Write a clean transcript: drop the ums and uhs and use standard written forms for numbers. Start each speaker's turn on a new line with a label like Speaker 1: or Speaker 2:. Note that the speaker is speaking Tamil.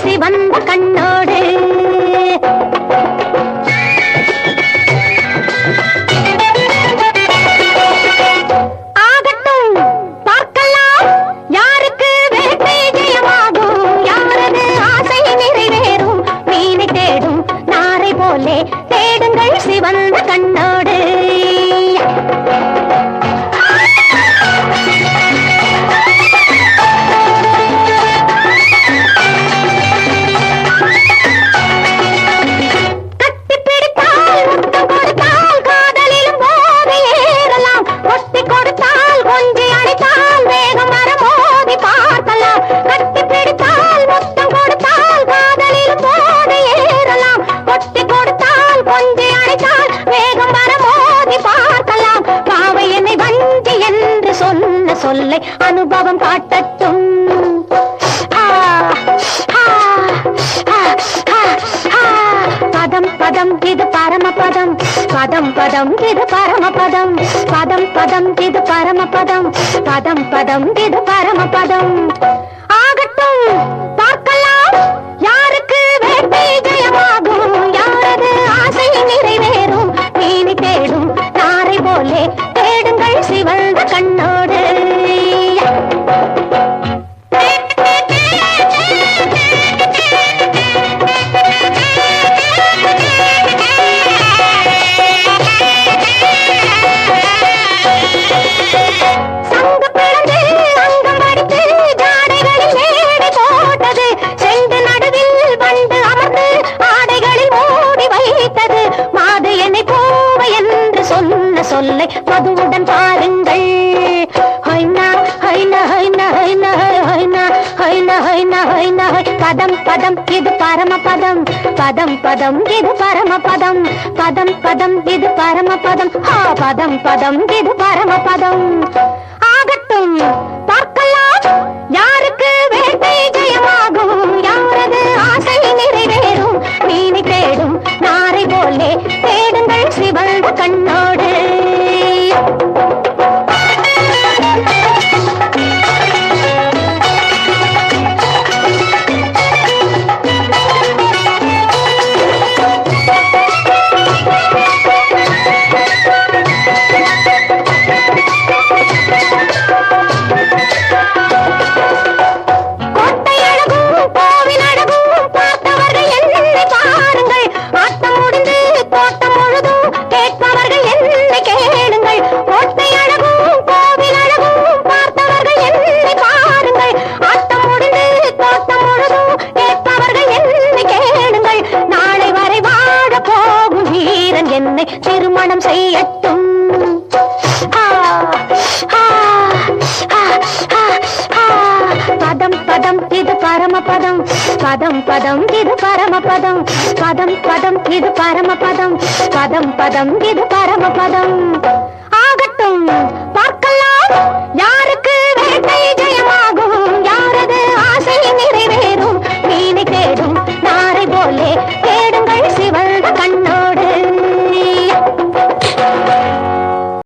Speaker 1: சிவந்த கண்ணோடு ஆகட்டும் பார்க்கலாம் யாருக்கு வேட்டை ஜெயமாகும் யாரது ஆசை நிறைவேறும் மீனை தேடும் நாரை போலே தேடுங்கள் சிவந்த கண்ணோடு சொல்லை அனுபவம் காட்டட்டும் பதம் பதம் இது பரமபதம் பதம் பதம் இது பரமபதம் பதம் பதம் இது பரமபதம் பதம் பதம் இது பரமபதம் ஆகட்டும் பார்க்கலாம் யாருக்கு வேட்டை ஜெயமாகும் யாரது ஆசை நிறைவேறும் மீனி தேடும் நாரை போலே தேடுங்கள் சிவந்த கண்ணோடு சொல்லை மதுவுடன் பாருங்கள் பதம் பதம் இது பரமபதம் பதம் பதம் இது பரமபதம் பதம் பதம் இது பரமபதம் பதம் பதம் இது பரமபதம் ஆகட்டும் பார்க்கலாம் யாருக்கு வேட்டை ஜெயமாகும் யாரது ஆசை நிறைவேறும் மீனி தேடும் நாரை போலே தேடுங்கள் சிவந்த கண்ணோடு என்னை திருமணம் செய்யட்டும் பதம் பதம் இது பரமபதம் பதம் பதம் இது பரமபதம் பதம் பதம் இது பரமபதம் பதம் பதம் இது பரமபதம் ஆகட்டும் பார்க்கலாம்